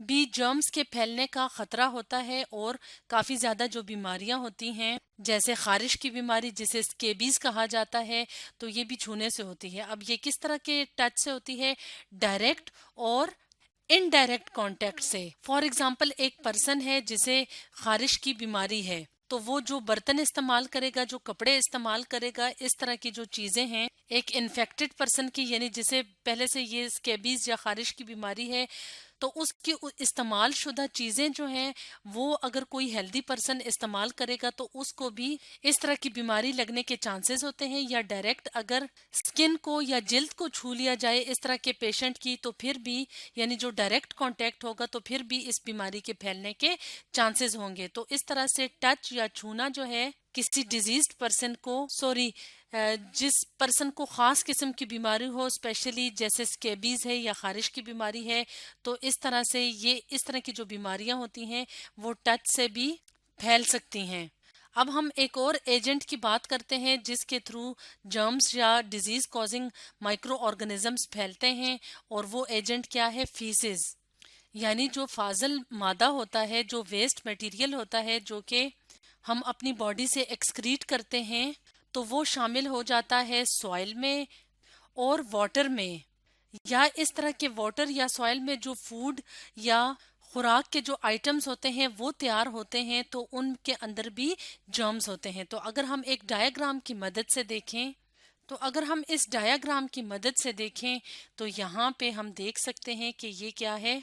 بھی جرمز کے پھیلنے کا خطرہ ہوتا ہے، اور کافی زیادہ جو بیماریاں ہوتی ہیں جیسے خارش کی بیماری جسے سکیبیز کہا جاتا ہے، تو یہ بھی چھونے سے ہوتی ہے۔ اب یہ کس طرح کے ٹچ سے ہوتی ہے؟ ڈائریکٹ اور انڈائریکٹ کانٹیکٹ سے۔ فار ایگزامپل ایک پرسن ہے جسے خارش کی بیماری ہے، تو وہ جو برتن استعمال کرے گا، جو کپڑے استعمال کرے گا، اس طرح کی جو چیزیں ہیں ایک انفیکٹڈ پرسن کی، یعنی جسے پہلے سے یہ سکیبیز یا خارش کی بیماری ہے، تو اس کی استعمال شدہ چیزیں جو ہیں وہ اگر کوئی ہیلدی پرسن استعمال کرے گا تو اس کو بھی اس طرح کی بیماری لگنے کے چانسز ہوتے ہیں۔ یا ڈائریکٹ اگر سکن کو یا جلد کو چھو لیا جائے اس طرح کے پیشنٹ کی، تو پھر بھی یعنی جو ڈائریکٹ کانٹیکٹ ہوگا تو پھر بھی اس بیماری کے پھیلنے کے چانسز ہوں گے۔ تو اس طرح سے ٹچ یا چھونا جو ہے کسی ڈیزیزڈ پرسن کو جس پرسن کو خاص قسم کی بیماری ہو، اسپیشلی جیسے سکیبیز ہے یا خارش کی بیماری ہے، تو اس طرح سے یہ اس طرح کی جو بیماریاں ہوتی ہیں وہ ٹچ سے بھی پھیل سکتی ہیں۔ اب ہم ایک اور ایجنٹ کی بات کرتے ہیں جس کے تھرو جرمز یا ڈیزیز کازنگ مائکرو آرگنزمز پھیلتے ہیں، اور وہ ایجنٹ کیا ہے؟ فیسز، یعنی جو فاضل مادہ ہوتا ہے، جو ویسٹ میٹیریل ہوتا ہے جو کہ ہم اپنی باڈی سے ایکسکریٹ کرتے ہیں، تو وہ شامل ہو جاتا ہے سوائل میں اور واٹر میں، یا اس طرح کے واٹر یا سوائل میں جو فوڈ یا خوراک کے جو آئٹمز ہوتے ہیں وہ تیار ہوتے ہیں، تو ان کے اندر بھی جرمز ہوتے ہیں۔ تو اگر ہم ایک ڈایاگرام کی مدد سے دیکھیں، اس ڈایاگرام کی مدد سے دیکھیں تو یہاں پہ ہم دیکھ سکتے ہیں کہ یہ کیا ہے؟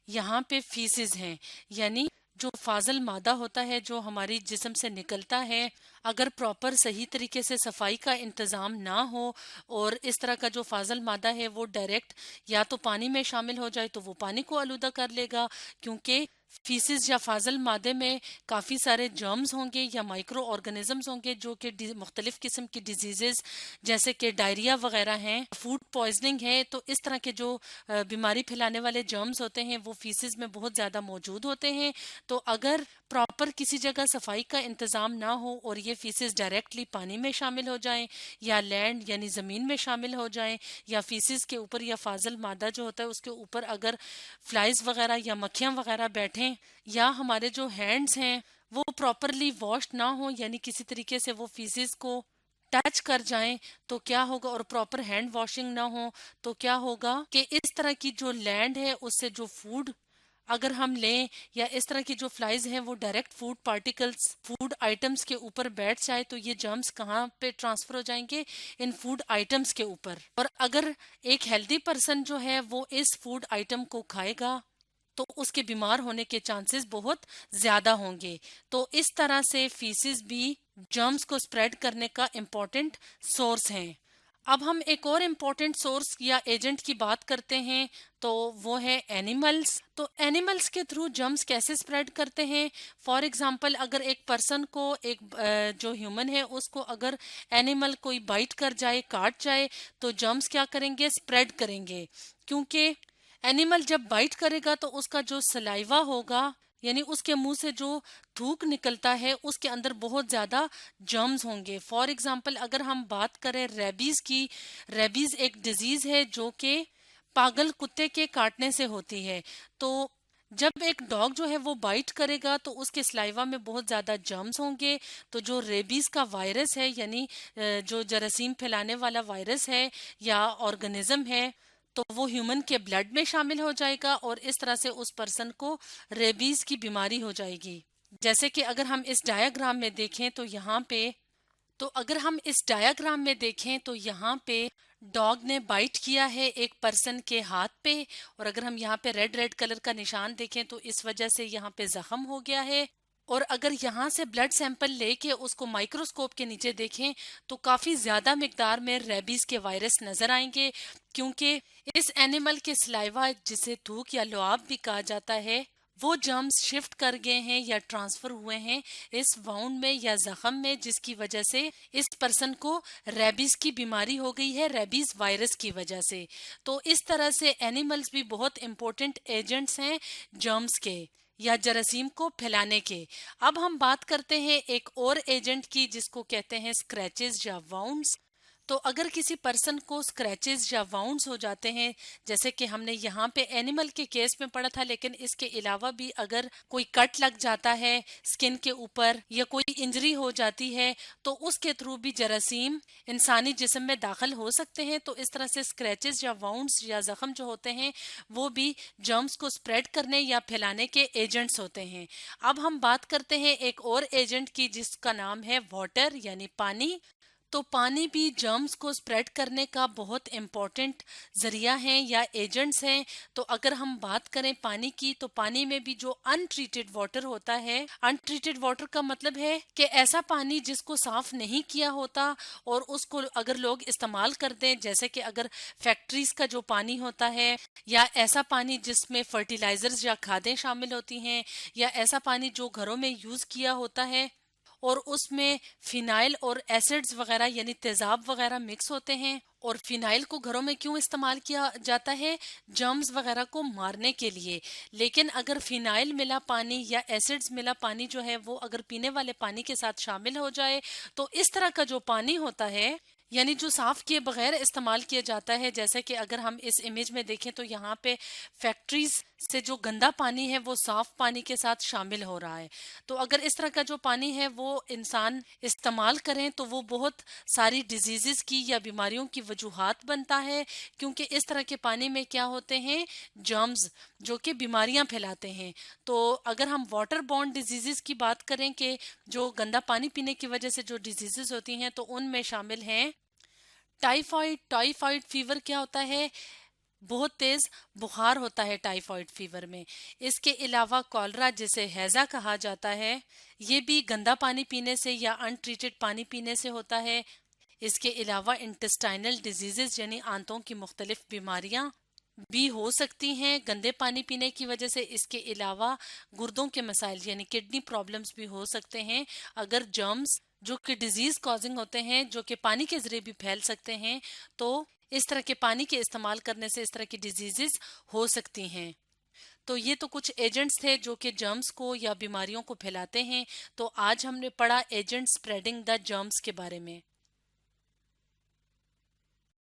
یہاں پہ فیسز ہیں، یعنی جو فاضل مادہ ہوتا ہے جو ہماری جسم سے نکلتا ہے، اگر پراپر صحیح طریقے سے صفائی کا انتظام نہ ہو اور اس طرح کا جو فاضل مادہ ہے وہ ڈائریکٹ یا تو پانی میں شامل ہو جائے تو وہ پانی کو آلودہ کر لے گا، کیونکہ فیسز یا فاضل مادے میں کافی سارے جرمز ہوں گے یا مائکرو آرگنزمز ہوں گے جو کہ مختلف قسم کی ڈیزیزز جیسے کہ ڈائریا وغیرہ ہیں، فوڈ پوائزننگ ہے، تو اس طرح کے جو بیماری پھیلانے والے جرمز ہوتے ہیں وہ فیسز میں بہت زیادہ موجود ہوتے ہیں۔ تو اگر پراپر کسی جگہ صفائی کا انتظام نہ ہو اور یہ فیسز ڈائریکٹلی پانی میں شامل ہو جائیں یا لینڈ یعنی زمین میں شامل ہو جائیں، یا فیسز کے اوپر یا فاضل مادہ جو ہوتا ہے اس کے اوپر اگر فلائز وغیرہ یا مکھیاں وغیرہ بیٹھیں، یا ہمارے جو ہینڈز ہیں وہ پراپرلی واشڈ نہ ہوں، یعنی کسی طریقے سے وہ فیسز کو ٹچ کر جائیں، تو کیا ہوگا؟ اور پراپر ہینڈ واشنگ نہ ہو تو کیا ہوگا کہ اس طرح کی جو لینڈ ہے اس سے جو فوڈ اگر ہم لیں یا اس طرح کی جو فلائز ہیں وہ direct food particles food items کے اوپر بیٹھ جائے تو یہ جرمز کہاں پہ ٹرانسفر ہو جائیں گے؟ ان فوڈ آئٹمز کے اوپر۔ اور اگر ایک ہیلدی پرسن جو ہے وہ اس فوڈ آئٹم کو کھائے گا تو اس کے بیمار ہونے کے چانسز بہت زیادہ ہوں گے۔ تو اس طرح سے فیسز بھی جرمز کو سپریڈ کرنے کا امپورٹنٹ سورس ہیں۔ اب ہم ایک اور امپورٹنٹ سورس یا ایجنٹ کی بات کرتے ہیں تو وہ ہے اینیملز۔ تو اینیملز کے تھرو جرمز کیسے سپریڈ کرتے ہیں؟ فار ایگزامپل اگر ایک پرسن کو جو ہیومن ہے اس کو اگر اینیمل کوئی بائٹ کر جائے، کاٹ جائے، تو جرمز کیا کریں گے؟ سپریڈ کریں گے، کیونکہ اینیمل جب بائٹ کرے گا تو اس کا جو سلائیوا ہوگا، یعنی اس کے منہ سے جو تھوک نکلتا ہے اس کے اندر بہت زیادہ جرمز ہوں گے۔ فار ایگزامپل اگر ہم بات کریں ریبیز کی، ریبیز ایک ڈیزیز ہے جو کہ پاگل کتے کے کاٹنے سے ہوتی ہے۔ تو جب ایک ڈاگ جو ہے وہ بائٹ کرے گا تو اس کے سلائیوا میں بہت زیادہ جرمز ہوں گے، تو جو ریبیز کا وائرس ہے یعنی جو جراثیم پھیلانے والا وائرس ہے یا آرگنزم ہے، تو وہ ہیومن کے بلڈ میں شامل ہو جائے گا اور اس طرح سے اس پرسن کو ریبیز کی بیماری ہو جائے گی۔ جیسے کہ اگر ہم اس ڈایاگرام میں دیکھیں تو یہاں پہ ڈاگ نے بائٹ کیا ہے ایک پرسن کے ہاتھ پہ، اور اگر ہم یہاں پہ ریڈ کلر کا نشان دیکھیں تو اس وجہ سے یہاں پہ زخم ہو گیا ہے۔ اور اگر یہاں سے بلڈ سیمپل لے کے اس کو مائکروسکوپ کے نیچے دیکھیں تو کافی زیادہ مقدار میں ریبیز کے وائرس نظر آئیں گے، کیونکہ اس اینیمل کے سلائیوا جسے تھوک یا لعاب بھی کہا جاتا ہے، وہ جرمز شفٹ کر گئے ہیں یا ٹرانسفر ہوئے ہیں اس واؤنڈ میں یا زخم میں، جس کی وجہ سے اس پرسن کو ریبیز کی بیماری ہو گئی ہے، ریبیز وائرس کی وجہ سے۔ تو اس طرح سے اینیملز بھی بہت امپورٹنٹ ایجنٹس ہیں جرمز کے یا جراثیم کو پھیلانے کے۔ اب ہم بات کرتے ہیں ایک اور ایجنٹ کی جس کو کہتے ہیں اسکریچز یا واؤنڈز۔ تو اگر کسی پرسن کو اسکریچز یا واؤنڈز ہو جاتے ہیں، جیسے کہ ہم نے یہاں پہ اینیمل کے کیس میں پڑھا تھا، لیکن اس کے علاوہ بھی اگر کوئی کٹ لگ جاتا ہے اسکن کے اوپر یا کوئی انجری ہو جاتی ہے تو اس کے تھرو بھی جراثیم انسانی جسم میں داخل ہو سکتے ہیں۔ تو اس طرح سے اسکریچز یا واؤنڈز یا زخم جو ہوتے ہیں وہ بھی جرمز کو اسپریڈ کرنے یا پھیلانے کے ایجنٹس ہوتے ہیں۔ اب ہم بات کرتے ہیں ایک اور ایجنٹ کی جس کا نام ہے واٹر یعنی پانی۔ تو پانی بھی جرمز کو سپریڈ کرنے کا بہت امپورٹنٹ ذریعہ ہیں یا ایجنٹس ہیں۔ تو اگر ہم بات کریں پانی کی تو پانی میں بھی جو ان ٹریٹڈ واٹر ہوتا ہے، ان ٹریٹڈ واٹر کا مطلب ہے کہ ایسا پانی جس کو صاف نہیں کیا ہوتا اور اس کو اگر لوگ استعمال کر دیں، جیسے کہ اگر فیکٹریز کا جو پانی ہوتا ہے یا ایسا پانی جس میں فرٹیلائزرز یا کھادیں شامل ہوتی ہیں یا ایسا پانی جو گھروں میں یوز کیا ہوتا ہے اور اس میں فینائل اور ایسڈز وغیرہ یعنی تیزاب وغیرہ مکس ہوتے ہیں۔ اور فینائل کو گھروں میں کیوں استعمال کیا جاتا ہے؟ جرمز وغیرہ کو مارنے کے لیے۔ لیکن اگر فینائل ملا پانی یا ایسڈز ملا پانی جو ہے وہ اگر پینے والے پانی کے ساتھ شامل ہو جائے تو اس طرح کا جو پانی ہوتا ہے یعنی جو صاف کیے بغیر استعمال کیا جاتا ہے، جیسے کہ اگر ہم اس امیج میں دیکھیں تو یہاں پہ فیکٹریز سے جو گندا پانی ہے وہ صاف پانی کے ساتھ شامل ہو رہا ہے۔ تو اگر اس طرح کا جو پانی ہے وہ انسان استعمال کریں تو وہ بہت ساری ڈیزیزز کی یا بیماریوں کی وجوہات بنتا ہے، کیونکہ اس طرح کے پانی میں کیا ہوتے ہیں؟ جرمز جو کہ بیماریاں پھیلاتے ہیں۔ تو اگر ہم واٹر بورن ڈیزیزز کی بات کریں کہ جو گندا پانی پینے کی وجہ سے جو ڈیزیزز ہوتی ہیں تو ان میں شامل ہیں ٹائیفائڈ۔ ٹائیفائڈ فیور کیا ہوتا ہے؟ بہت تیز بخار ہوتا ہے ٹائیفائڈ فیور میں۔ اس کے علاوہ کالرا جسے ہیضہ کہا جاتا ہے، یہ بھی گندا پانی پینے سے یا ان ٹریٹڈ پانی پینے سے ہوتا ہے۔ اس کے علاوہ انٹسٹائنل ڈیزیزز یعنی آنتوں کی مختلف بیماریاں بھی ہو سکتی ہیں گندے پانی پینے کی وجہ سے۔ اس کے علاوہ گردوں کے مسائل یعنی کڈنی پرابلمز بھی ہو سکتے ہیں اگر جرمز جو کہ ڈیزیز کازنگ ہوتے ہیں جو کہ پانی کے ذریعے بھی پھیل سکتے ہیں، تو اس طرح کے پانی کے استعمال کرنے سے اس طرح کی ڈیزیزز ہو سکتی ہیں۔ تو یہ تو کچھ ایجنٹس تھے جو کہ جرمز کو یا بیماریوں کو پھیلاتے ہیں۔ تو آج ہم نے پڑھا ایجنٹ سپریڈنگ دا جرمز کے بارے میں۔